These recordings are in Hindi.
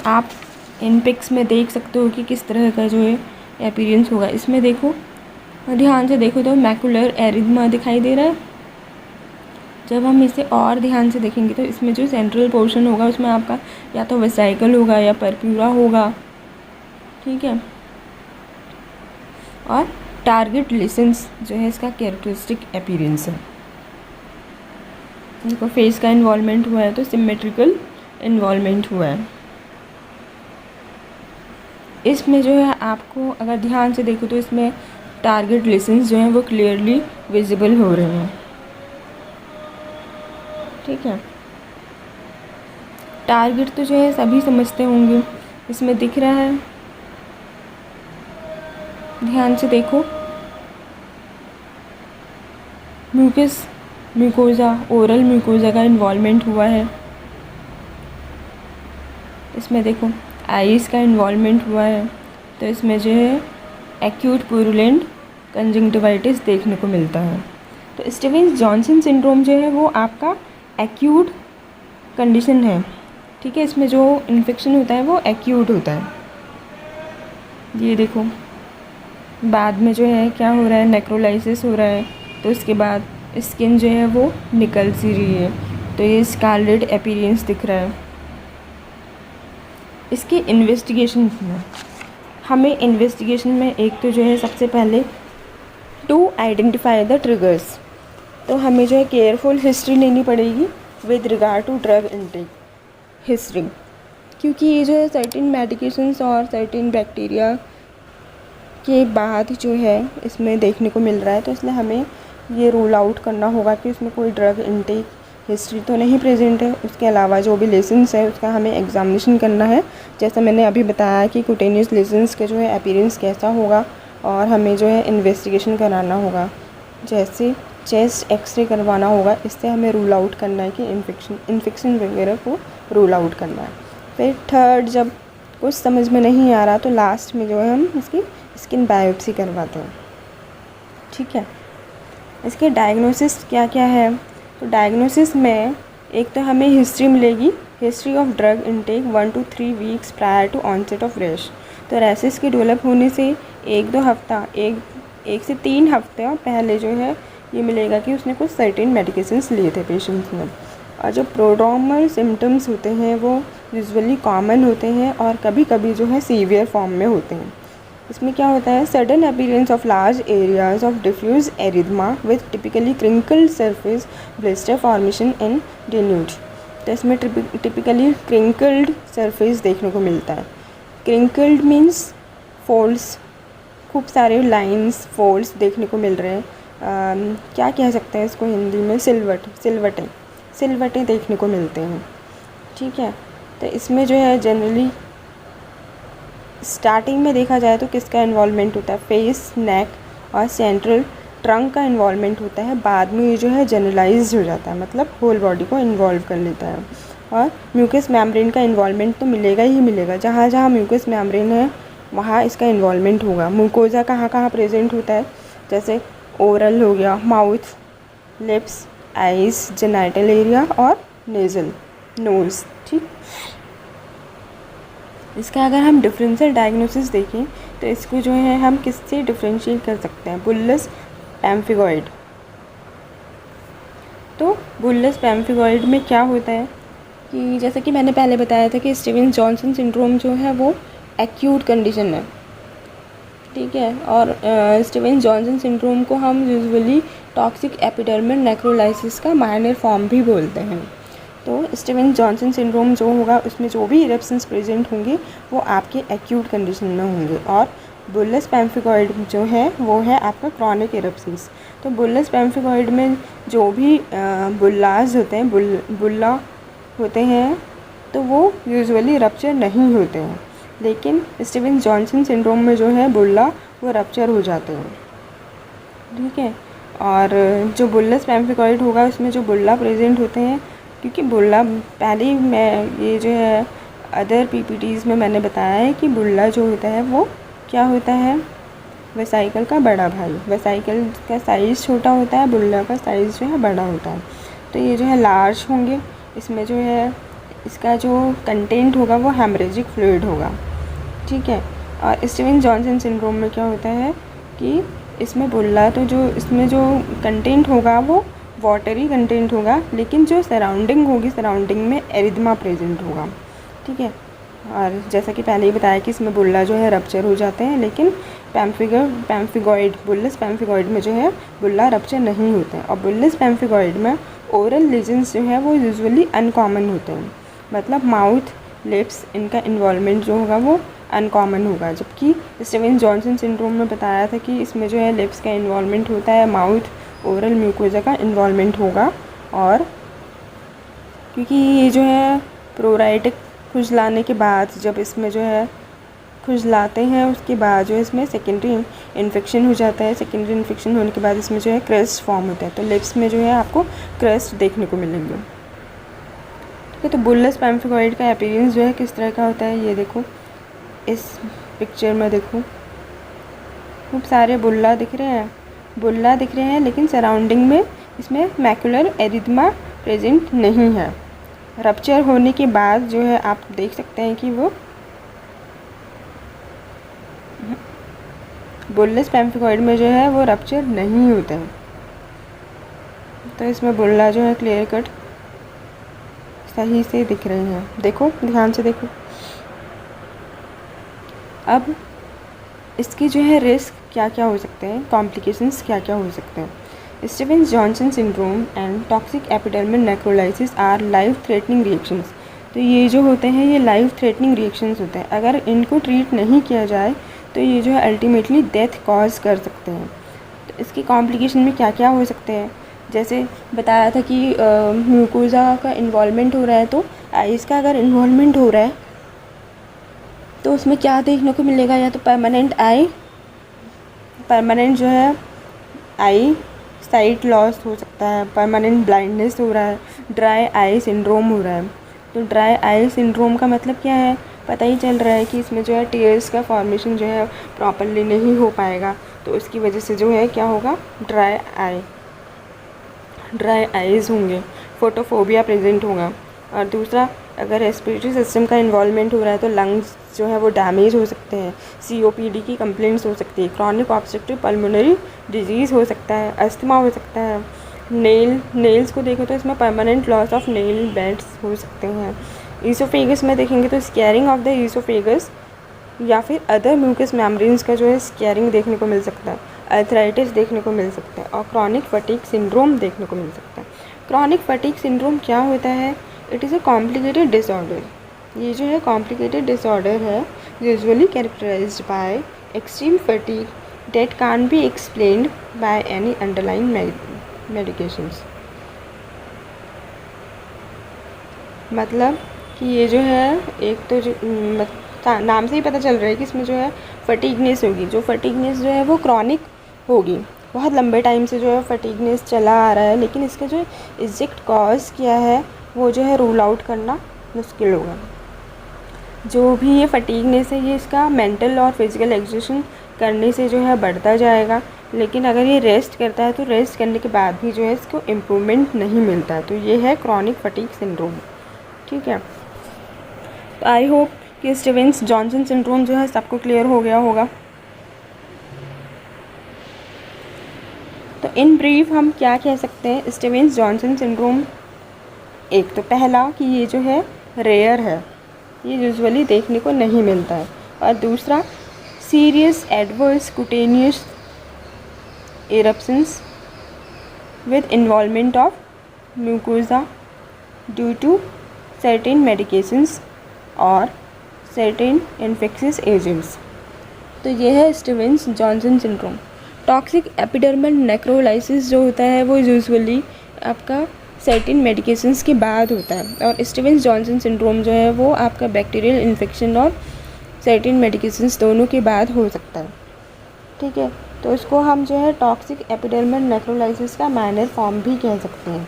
आप इन पिक्स में देख सकते हो कि किस तरह का जो है अपीयरेंस होगा। इसमें देखो, ध्यान से देखो तो मैकुलर एरिथमा दिखाई दे रहा है। जब हम इसे और ध्यान से देखेंगे तो इसमें जो सेंट्रल पोर्शन होगा उसमें आपका या तो वेसाइकल होगा या परप्यूरा होगा, ठीक है। और टारगेट लेसेंस जो है इसका कैरेक्टरिस्टिक अपीयरेंस है। देखो फेस का इन्वॉल्वमेंट हुआ है तो सिमेट्रिकल इन्वॉल्वमेंट हुआ है। इसमें जो है आपको अगर ध्यान से देखो तो इसमें टारगेट लेसेंस जो हैं वो क्लियरली विजिबल हो रहे हैं, ठीक है। टारगेट तो जो है सभी समझते होंगे, इसमें दिख रहा है, ध्यान से देखो। म्यूकस म्यूकोज़ा, ओरल म्यूकोज़ा का इन्वॉल्वमेंट हुआ है। इसमें देखो आइज़ का इन्वॉल्वमेंट हुआ है, तो इसमें जो है एक्यूट पुरुलेंट कंजंक्टिवाइटिस देखने को मिलता है। तो स्टीवेंस जॉनसन सिंड्रोम जो है वो आपका एक्यूट कंडीशन है, ठीक है। इसमें जो इन्फेक्शन होता है वो एक्यूट होता है। ये देखो बाद में जो है क्या हो रहा है, नेक्रोलाइसिस हो रहा है, तो उसके बाद स्किन जो है वो निकल सी रही है, तो ये स्कारलेट अपीयरेंस दिख रहा है। इसके इन्वेस्टिगेशन में हमें इन्वेस्टिगेशन में एक तो जो है सबसे पहले टू आइडेंटिफाई द ट्रिगर्स, तो हमें जो है केयरफुल हिस्ट्री लेनी पड़ेगी with regard to drug intake history, क्योंकि ये जो है सर्टेन मेडिकेशंस और सर्टेन बैक्टीरिया के बाद जो है इसमें देखने को मिल रहा है, तो इसलिए हमें ये रूल आउट करना होगा कि उसमें कोई ड्रग इनटेक हिस्ट्री तो नहीं प्रेजेंट है। उसके अलावा जो भी लेसन्स है उसका हमें एग्जामिनेशन करना है, जैसा मैंने अभी बताया कि कुटेनियस लेसन्स का जो है अपीयरेंस कैसा होगा, और हमें जो है इन्वेस्टिगेशन कराना होगा, जैसे चेस्ट एक्सरे करवाना होगा। इससे हमें रूल आउट करना है कि इन्फेक्शन वगैरह को रूल आउट करना है। फिर थर्ड, जब कुछ समझ में नहीं आ रहा तो लास्ट में जो है हम इसकी स्किन बायोप्सी करवाते हैं, ठीक है। इसके डायग्नोसिस क्या क्या है, तो डायग्नोसिस में एक तो हमें हिस्ट्री मिलेगी, history of drug intake 1 to 3 weeks prior to onset of rash. तो रैशेस के डेवलप होने से 1-2 हफ्ता, एक से 3 हफ्ते पहले जो है ये मिलेगा कि उसने कुछ सर्टेन मेडिकेशंस लिए थे पेशेंट्स ने। और जो प्रोड्रोमल सिम्टम्स होते हैं वो यूजुअली कॉमन होते हैं और कभी कभी जो है सीवियर फॉर्म में होते हैं। इसमें क्या होता है, sudden appearance of large areas of diffuse erythema with typically crinkled surface blister formation in डेन्यूज। तो इसमें टिपिकली क्रिंकल्ड सरफेस देखने को मिलता है। क्रिंकल्ड मीन्स फोल्ड्स, खूब सारे लाइंस फोल्ड्स देखने को मिल रहे हैं। क्या कह सकते हैं इसको हिंदी में, सिलवटें देखने को मिलते हैं, ठीक है। तो इसमें जो है जनरली स्टार्टिंग में देखा जाए तो किसका इन्वॉल्वमेंट होता है, फेस, नेक और सेंट्रल ट्रंक का इन्वॉल्वमेंट होता है। बाद में ये जो है जनरलाइज्ड हो जाता है, मतलब होल बॉडी को इन्वॉल्व कर लेता है। और म्यूकस मेम्ब्रेन का इन्वॉल्वमेंट तो मिलेगा ही मिलेगा, जहाँ जहाँ म्यूकस मेम्ब्रेन है वहाँ इसका इन्वॉल्वमेंट होगा। म्यूकोज़ा कहाँ कहाँ प्रेजेंट होता है, जैसे ओरल हो गया, mouth, lips, eyes, genital area और नेज़ल, नोज़, ठीक। इसका अगर हम डिफरेंशियल डायग्नोसिस देखें तो इसको जो है हम किससे डिफरेंशिएट कर सकते हैं, बुल्लस पैम्फिगॉइड। तो बुल्लस पैम्फिगॉइड में क्या होता है कि जैसे कि मैंने पहले बताया था कि स्टीवेंस जॉनसन सिंड्रोम जो है वो एक्यूट कंडीशन है, ठीक है। और स्टीवेंस जॉनसन सिंड्रोम को हम यूजुअली टॉक्सिक एपिडर्मल नेक्रोलाइसिस का माइनर फॉर्म भी बोलते हैं। तो स्टीवेंस जॉनसन सिंड्रोम जो होगा उसमें जो भी इरप्शंस प्रेजेंट होंगे वो आपके एक्यूट कंडीशन में होंगे, और बुल्लस पैम्फिगॉइड जो है वो है आपका क्रॉनिक इरप्शंस। तो बुल्लस पैम्फिगॉइड में जो भी बुल्लाज होते हैं, बुल्ला होते हैं, तो वो यूजुअली रप्चर नहीं होते हैं, लेकिन स्टीवेंस जॉनसन सिंड्रोम में जो है बुल्ला वो रप्चर हो जाते हैं, ठीक है। और जो बुल्लस पैम्फिगॉइड होगा उसमें जो बुल्ला प्रेजेंट होते हैं, क्योंकि बुल्ला पहले मैं ये जो है अदर पीपीटीज़ में मैंने बताया है कि बुल्ला जो होता है वो क्या होता है, वेसाइकल का बड़ा भाई। वेसाइकल का साइज़ छोटा होता है, बुल्ला का साइज़ जो है बड़ा होता है। तो ये जो है लार्ज होंगे, इसमें जो है इसका जो कंटेंट होगा वो हेमरेजिक फ्लूइड होगा, ठीक है। और स्टीवन जॉनसन सिंड्रोम में क्या होता है कि इसमें बुल्ला तो जो इसमें जो कंटेंट होगा वो वाटरी कंटेंट होगा, लेकिन जो सराउंडिंग होगी सराउंडिंग में एरिथमा प्रेजेंट होगा, ठीक है। और जैसा कि पहले ही बताया कि इसमें बुल्ला जो है रप्चर हो जाते हैं, लेकिन पैम्फिगॉइड बुल्लस पैम्फिगॉइड में जो है बुल्ला रप्चर नहीं होते हैं। और बुल्लस पैम्फिगॉइड में ओरल लीजन्स जो है वो यूजुअली अनकॉमन होते हैं, मतलब माउथ लिप्स इनका इन्वॉल्वमेंट जो होगा वो अनकॉमन होगा। जबकि स्टीवन जॉनसन सिंड्रोम में बताया था कि इसमें जो है लिप्स का इन्वॉल्वमेंट होता है, माउथ ओरल म्यूकोजा का इन्वॉल्वमेंट होगा। और क्योंकि ये जो है प्रोराइटिक खुजलाने के बाद जब इसमें जो है खुजलाते हैं उसके बाद जो है इसमें सेकेंडरी इन्फेक्शन हो जाता है। सेकेंडरी इन्फेक्शन होने के बाद इसमें जो है क्रस्ट फॉर्म होता है, तो लिप्स में जो है आपको क्रस्ट देखने को मिलेंगे, ठीक है। तो बुल्लस पैम्फिगॉइड का अपीयरेंस जो है किस तरह का होता है, ये देखो इस पिक्चर में देखो खूब सारे बुल्ला दिख रहे हैं, लेकिन सराउंडिंग में इसमें मैकुलर एरिथमा प्रेजेंट नहीं है। रप्चर होने के बाद जो है आप देख सकते हैं कि वो बुल्लस पैम्फिगॉइड में जो है वो रप्चर नहीं होता है। तो इसमें बुल्ला जो है क्लियर कट सही से दिख रहे हैं, देखो ध्यान से देखो। अब इसकी जो है रिस्क क्या क्या हो सकते हैं, कॉम्प्लिकेशंस क्या क्या हो सकते हैं। Steven Johnson syndrome and toxic epidermal नेक्रोलाइसिस our life threatening reactions. तो ये जो होते हैं ये लाइफ थ्रेटनिंग रिएक्शंस होते हैं, अगर इनको ट्रीट नहीं किया जाए तो ये जो है अल्टीमेटली डेथ कॉज कर सकते हैं। तो इसकी कॉम्प्लिकेशन में क्या क्या हो सकते हैं, जैसे बताया था कि म्यूकोजा का इन्वॉल्वमेंट हो रहा है, तो आइस का अगर इन्वॉल्वमेंट हो रहा है तो उसमें क्या देखने को मिलेगा, या तो परमानेंट जो है आई साइट लॉस हो सकता है, परमानेंट ब्लाइंडनेस हो रहा है, ड्राई आई सिंड्रोम हो रहा है। तो ड्राई आई सिंड्रोम का मतलब क्या है, पता ही चल रहा है कि इसमें जो है टीयर्स का फॉर्मेशन जो है प्रॉपरली नहीं हो पाएगा, तो उसकी वजह से जो है क्या होगा, ड्राई आइज़ होंगे, फोटोफोबिया प्रेजेंट होगा। और दूसरा, अगर रेस्पिरेटरी सिस्टम का इन्वॉल्वमेंट हो रहा है तो लंग्स जो है वो डैमेज हो सकते हैं, COPD की कंप्लेंट्स हो सकती है, क्रॉनिक ऑब्स्ट्रक्टिव पल्मोनरी डिजीज़ हो सकता है, अस्थमा हो सकता है। नेल्स को देखो तो इसमें permanent loss of nail beds हो सकते हैं। ईसोफेगस में देखेंगे तो स्कैरिंग ऑफ द ईसोफेगस या फिर अदर म्यूकस मेम्ब्रेन्स का जो है स्कैरिंग देखने को मिल सकता है, अर्थराइटिस देखने को मिल सकता है, और क्रॉनिक फटीग सिंड्रोम देखने को मिल सकता है। क्रॉनिक फटीग सिंड्रोम क्या होता है, it is a complicated disorder. ये जो है कॉम्प्लिकेटेड डिसऑर्डर है, usually characterized by extreme fatigue that can be explained by any underlying medications. मतलब कि ये जो है एक तो जो नाम से ही पता चल रहा है कि इसमें जो है फटीगनेस होगी, जो फटीगनेस जो है वो क्रॉनिक होगी, बहुत लंबे टाइम से जो है फटीगनेस चला आ रहा है, लेकिन इसका जो एग्जैक्ट कॉज क्या है वो जो है रूल आउट करना मुश्किल होगा। जो भी ये फटीगनेस है ये इसका मेंटल और फिजिकल एक्सर्शन करने से जो है बढ़ता जाएगा, लेकिन अगर ये रेस्ट करता है तो रेस्ट करने के बाद भी जो है इसको इम्प्रूवमेंट नहीं मिलता। तो ये है क्रॉनिक फटीग सिंड्रोम, ठीक है। तो आई होप कि स्टीवन जॉनसन सिंड्रोम जो है सबको क्लियर हो गया होगा। तो इन ब्रीफ हम क्या कह सकते हैं, स्टीवन जॉनसन सिंड्रोम, एक तो पहला कि ये जो है रेयर है, ये यूजुअली देखने को नहीं मिलता है, और दूसरा serious adverse cutaneous eruptions with involvement of mucosa due to certain medications और certain infectious agents। तो ये है Steven Johnson syndrome. Toxic epidermal नेक्रोलाइसिस जो होता है वो यूजुअली आपका सर्टेन मेडिकेशंस के बाद होता है, और स्टीवन जॉनसन सिंड्रोम जो है वो आपका बैक्टीरियल इन्फेक्शन और सर्टेन मेडिकेशंस दोनों के बाद हो सकता है, ठीक है। तो इसको हम जो है टॉक्सिक एपिडर्मल नेक्रोलाइसिस का माइनर फॉर्म भी कह सकते हैं।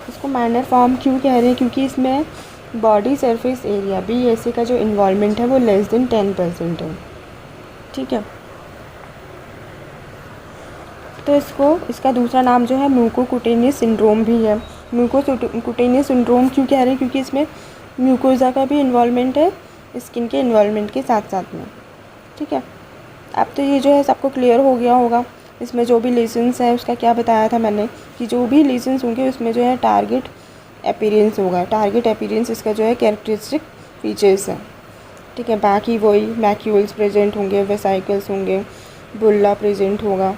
इसको माइनर फॉर्म क्यों कह रहे हैं, क्योंकि इसमें बॉडी सरफेस एरिया BSA का जो इन्वॉल्वमेंट है वो लेस देन 10% है, ठीक है। तो इसका दूसरा नाम जो है म्यूकोकुटेनियस सिंड्रोम भी है। म्यूकोकुटेनियस सिंड्रोम क्यों कह रहे हैं, क्योंकि इसमें म्यूकोज़ा का भी इन्वॉल्वमेंट है स्किन के इन्वॉल्वमेंट के साथ साथ में। ठीक है, अब तो ये जो है सबको क्लियर हो गया होगा। इसमें जो भी लेसन्स है उसका क्या बताया था मैंने कि जो भी लेसन्स होंगे उसमें जो है टारगेट अपीयरेंस होगा। टारगेट अपीयरेंस इसका जो है कैरेक्टरिस्टिक फीचर्स है। ठीक है, बाकी वही मैक्यूल्स प्रेजेंट होंगे, वेसाइकल्स होंगे, बुल्ला प्रेजेंट होगा।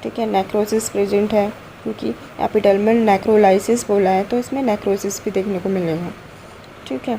ठीक है, नेक्रोसिस प्रेजेंट है क्योंकि एपिडर्मल नेक्रोलाइसिस बोला है तो इसमें नेक्रोसिस भी देखने को मिलेगा। ठीक है।